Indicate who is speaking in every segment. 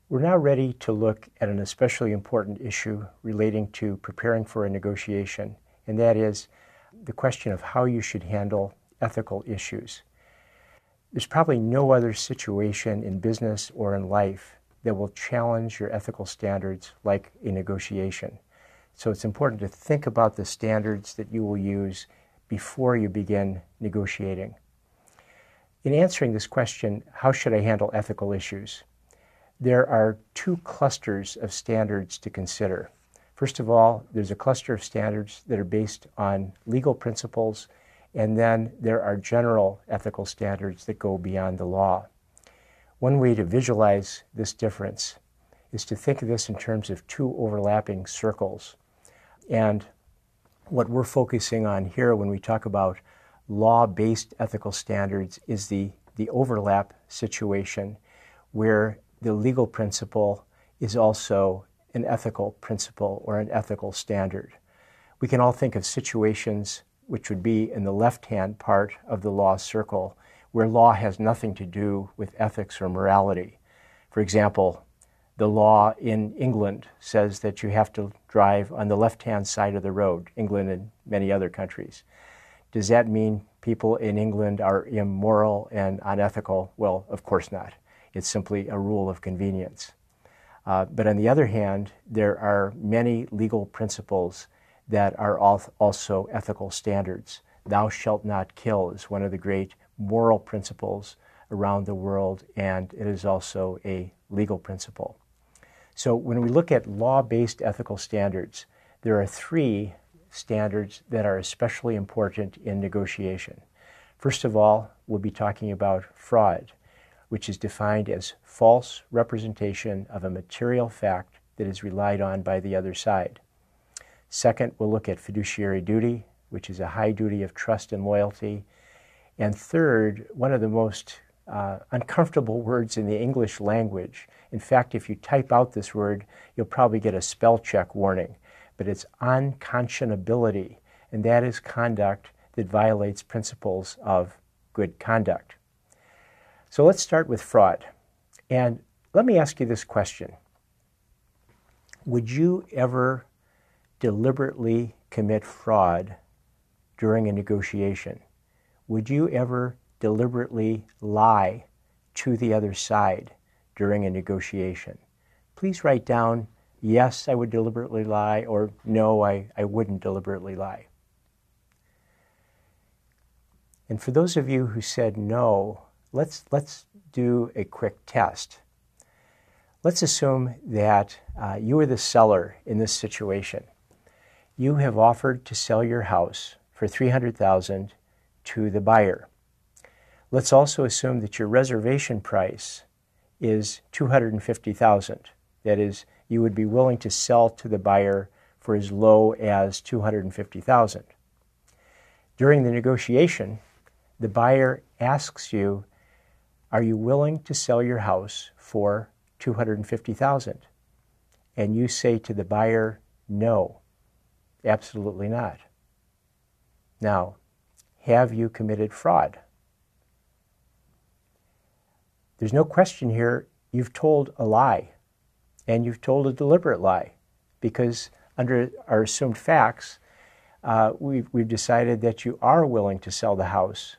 Speaker 1: We're now ready to look at an especially important issue relating to preparing for a negotiation, and that is the question of how you should handle ethical issues. There's probably no other situation in business or in life that will challenge your ethical standards like a negotiation. So it's important to think about the standards that you will use before you begin negotiating. In answering this question, how should I handle ethical issues? There are two clusters of standards to consider. First of all, there's a cluster of standards that are based on legal principles, and then there are general ethical standards that go beyond the law. One way to visualize this difference is to think of this in terms of two overlapping circles. And what we're focusing on here when we talk about law-based ethical standards is the overlap situation where the legal principle is also an ethical principle or an ethical standard. We can all think of situations which would be in the left-hand part of the law circle where law has nothing to do with ethics or morality. For example, the law in England says that you have to drive on the left-hand side of the road, England and many other countries. Does that mean people in England are immoral and unethical? Well, of course not. It's simply a rule of convenience. But on the other hand, there are many legal principles that are also ethical standards. Thou shalt not kill is one of the great moral principles around the world, and it is also a legal principle. So when we look at law-based ethical standards, there are three standards that are especially important in negotiation. First of all, we'll be talking about fraud, which is defined as false representation of a material fact that is relied on by the other side. Second, we'll look at fiduciary duty, which is a high duty of trust and loyalty. And third, one of the most uncomfortable words in the English language. In fact, if you type out this word, you'll probably get a spell check warning. But it's unconscionability, and that is conduct that violates principles of good conduct. So let's start with fraud. And let me ask you this question. Would you ever deliberately commit fraud during a negotiation? Would you ever deliberately lie to the other side during a negotiation? Please write down, yes, I would deliberately lie, or no, I wouldn't deliberately lie. And for those of you who said no, let's do a quick test. Let's assume that you are the seller in this situation. You have offered to sell your house for $300,000 to the buyer. Let's also assume that your reservation price is $250,000. That is, you would be willing to sell to the buyer for as low as $250,000. During the negotiation, the buyer asks you, are you willing to sell your house for $250,000? And you say to the buyer, no, absolutely not. Now, have you committed fraud? There's no question here, you've told a lie, and you've told a deliberate lie, because under our assumed facts, we've decided that you are willing to sell the house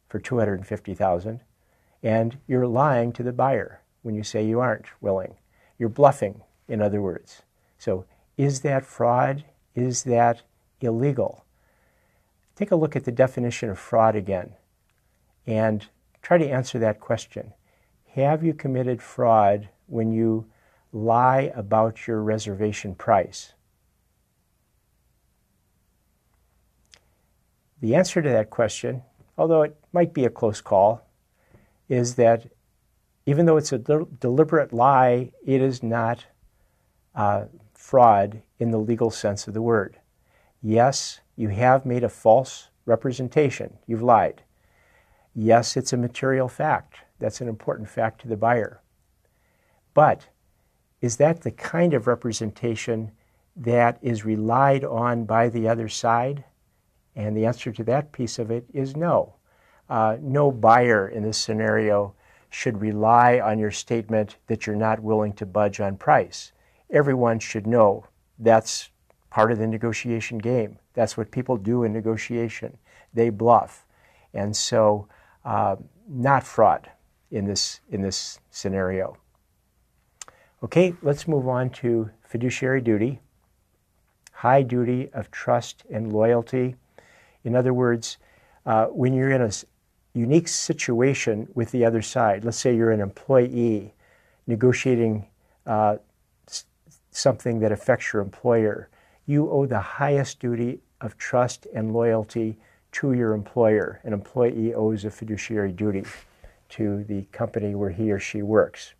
Speaker 1: for $250,000, and you're lying to the buyer when you say you aren't willing. You're bluffing, in other words. So is that fraud? Is that illegal? Take a look at the definition of fraud again and try to answer that question. Have you committed fraud when you lie about your reservation price? The answer to that question, although it might be a close call, is that even though it's a deliberate lie, it is not fraud in the legal sense of the word. Yes, you have made a false representation. You've lied. Yes, it's a material fact. That's an important fact to the buyer. But is that the kind of representation that is relied on by the other side? And the answer to that piece of it is no. No buyer in this scenario should rely on your statement that you're not willing to budge on price. Everyone should know that's part of the negotiation game. That's what people do in negotiation. They bluff. And so not fraud in this scenario. Okay, let's move on to fiduciary duty. High duty of trust and loyalty. In other words, when you're in a unique situation with the other side, let's say you're an employee negotiating something that affects your employer, you owe the highest duty of trust and loyalty to your employer. An employee owes a fiduciary duty to the company where he or she works.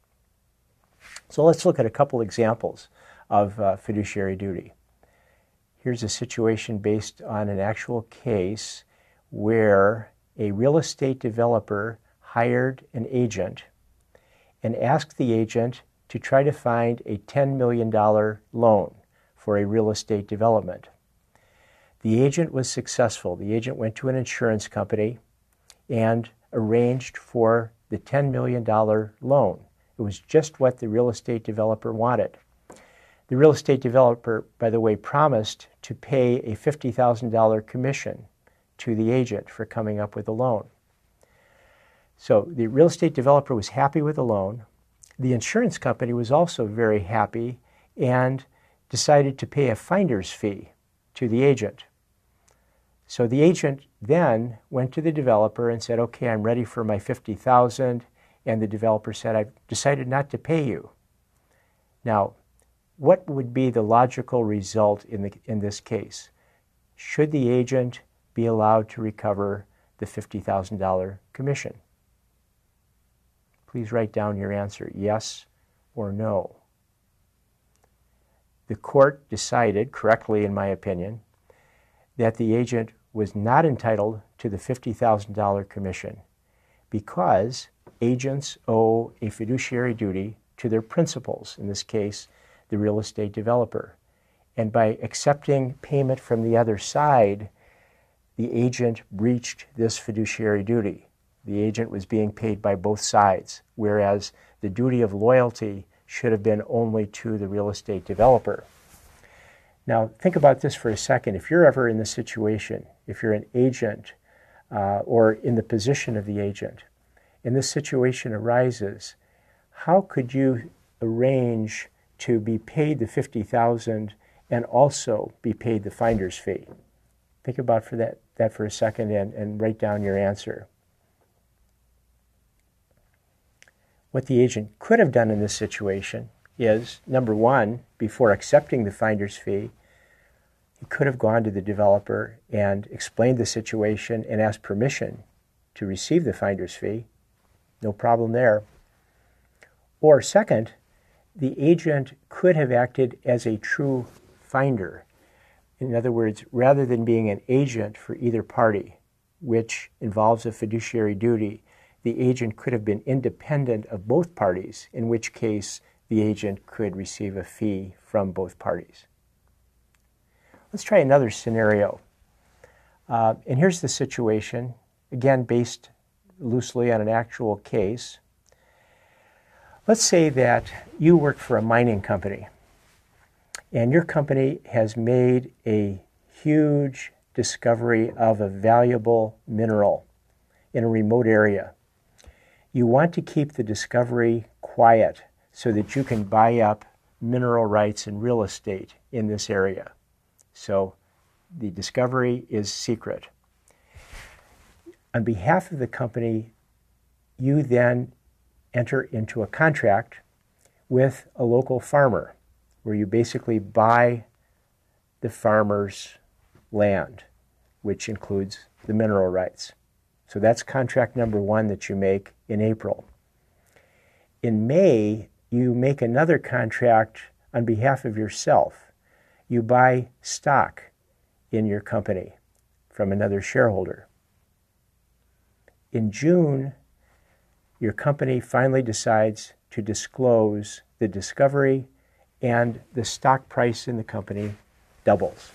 Speaker 1: So let's look at a couple examples of fiduciary duty. Here's a situation based on an actual case where a real estate developer hired an agent and asked the agent to try to find a $10 million loan for a real estate development. The agent was successful. The agent went to an insurance company and arranged for the $10 million loan. It was just what the real estate developer wanted. The real estate developer, by the way, promised to pay a $50,000 commission to the agent for coming up with a loan. So the real estate developer was happy with the loan. The insurance company was also very happy and decided to pay a finder's fee to the agent. So the agent then went to the developer and said, okay, I'm ready for my $50,000. And the developer said, I've decided not to pay you. Now, what would be the logical result in this case? Should the agent be allowed to recover the $50,000 commission? Please write down your answer, yes or no. The court decided, correctly in my opinion, that the agent was not entitled to the $50,000 commission because agents owe a fiduciary duty to their principals, in this case, the real estate developer. And by accepting payment from the other side, the agent breached this fiduciary duty. The agent was being paid by both sides, whereas the duty of loyalty should have been only to the real estate developer. Now, think about this for a second. If you're ever in this situation, if you're an agent or in the position of the agent, and this situation arises, how could you arrange to be paid the $50,000 and also be paid the finder's fee? Think about that for a second and write down your answer. What the agent could have done in this situation is, number one, before accepting the finder's fee, he could have gone to the developer and explained the situation and asked permission to receive the finder's fee. No problem there. Or second, the agent could have acted as a true finder. In other words, rather than being an agent for either party, which involves a fiduciary duty, the agent could have been independent of both parties, in which case the agent could receive a fee from both parties. Let's try another scenario. And here's the situation, again based loosely on an actual case. Let's say that you work for a mining company, and your company has made a huge discovery of a valuable mineral in a remote area. You want to keep the discovery quiet so that you can buy up mineral rights and real estate in this area. So the discovery is secret. On behalf of the company, you then enter into a contract with a local farmer where you basically buy the farmer's land, which includes the mineral rights. So that's contract number one that you make in April. In May, you make another contract on behalf of yourself. You buy stock in your company from another shareholder. In June, your company finally decides to disclose the discovery, and the stock price in the company doubles.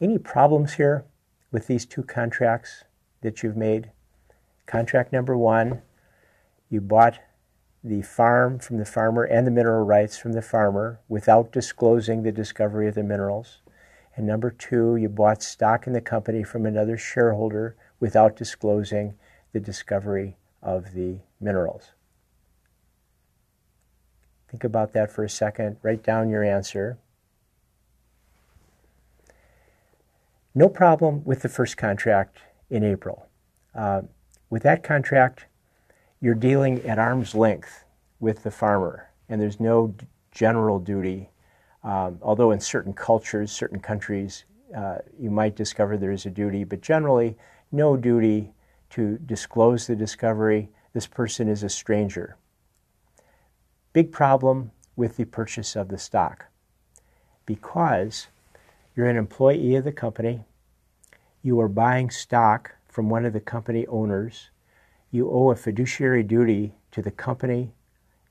Speaker 1: Any problems here with these two contracts that you've made? Contract number 1, you bought the farm from the farmer and the mineral rights from the farmer without disclosing the discovery of the minerals. And number 2, you bought stock in the company from another shareholder without disclosing the discovery of the minerals. Think about that for a second. Write down your answer. No problem with the first contract in April. With that contract, you're dealing at arm's length with the farmer, and there's no general duty. Although in certain cultures, certain countries, you might discover there is a duty, but generally no duty to disclose the discovery. This person is a stranger. Big problem with the purchase of the stock. Because you're an employee of the company, you are buying stock from one of the company owners, you owe a fiduciary duty to the company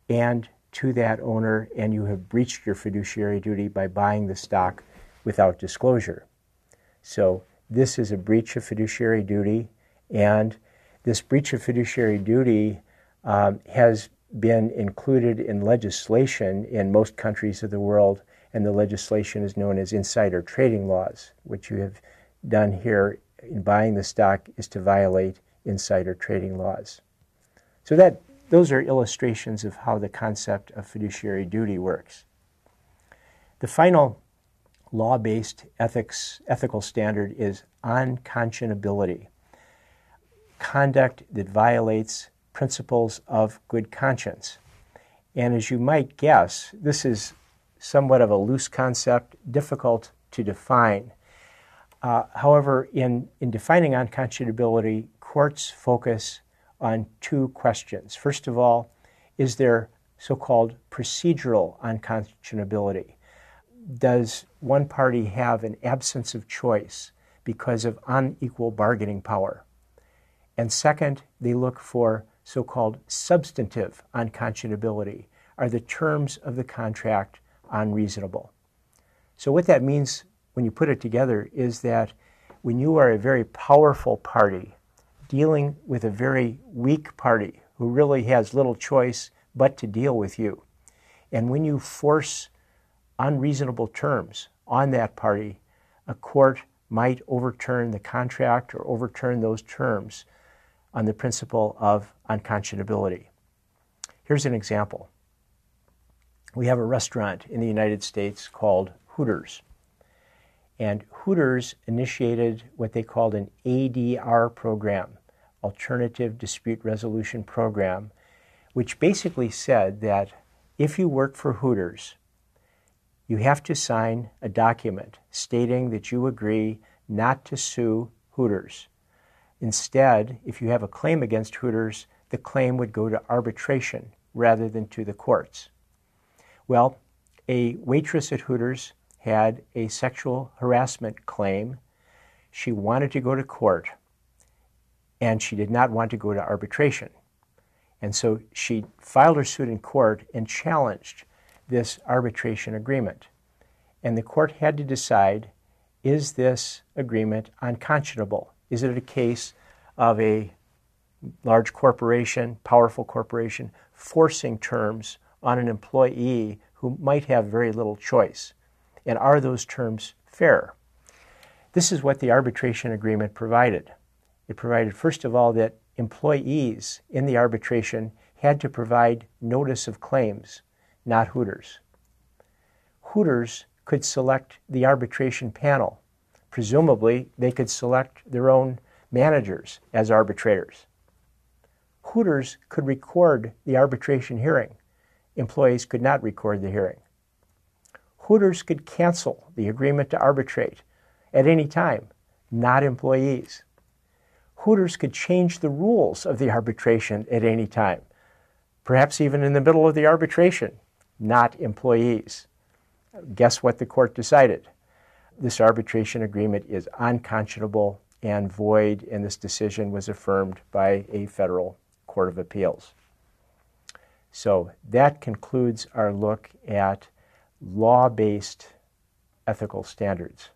Speaker 1: and to that owner, and you have breached your fiduciary duty by buying the stock without disclosure. So this is a breach of fiduciary duty, and this breach of fiduciary duty has been included in legislation in most countries of the world, and the legislation is known as insider trading laws. What you have done here in buying the stock is to violate insider trading laws. So those are illustrations of how the concept of fiduciary duty works. The final law-based ethical standard is unconscionability, conduct that violates principles of good conscience. And as you might guess, this is somewhat of a loose concept, difficult to define. However, in defining unconscionability, courts focus on 2 questions. First of all, is there so-called procedural unconscionability? Does one party have an absence of choice because of unequal bargaining power? And second, they look for so-called substantive unconscionability. Are the terms of the contract unreasonable? So what that means when you put it together is that when you are a very powerful party dealing with a very weak party who really has little choice but to deal with you, and when you force unreasonable terms on that party, a court might overturn the contract or overturn those terms on the principle of unconscionability. Here's an example. We have a restaurant in the United States called Hooters. And Hooters initiated what they called an ADR program, Alternative Dispute Resolution Program, which basically said that if you work for Hooters, you have to sign a document stating that you agree not to sue Hooters. Instead, if you have a claim against Hooters, the claim would go to arbitration rather than to the courts. Well, a waitress at Hooters had a sexual harassment claim. She wanted to go to court, and she did not want to go to arbitration. And so she filed her suit in court and challenged this arbitration agreement. And the court had to decide, is this agreement unconscionable? Is it a case of a large corporation, powerful corporation, forcing terms on an employee who might have very little choice? And are those terms fair? This is what the arbitration agreement provided. It provided, first of all, that employees in the arbitration had to provide notice of claims, not Hooters. Hooters could select the arbitration panel. Presumably, they could select their own managers as arbitrators. Hooters could record the arbitration hearing. Employees could not record the hearing. Hooters could cancel the agreement to arbitrate at any time, not employees. Hooters could change the rules of the arbitration at any time, perhaps even in the middle of the arbitration, not employees. Guess what the court decided? This arbitration agreement is unconscionable and void, and this decision was affirmed by a federal court of appeals. So that concludes our look at law-based ethical standards.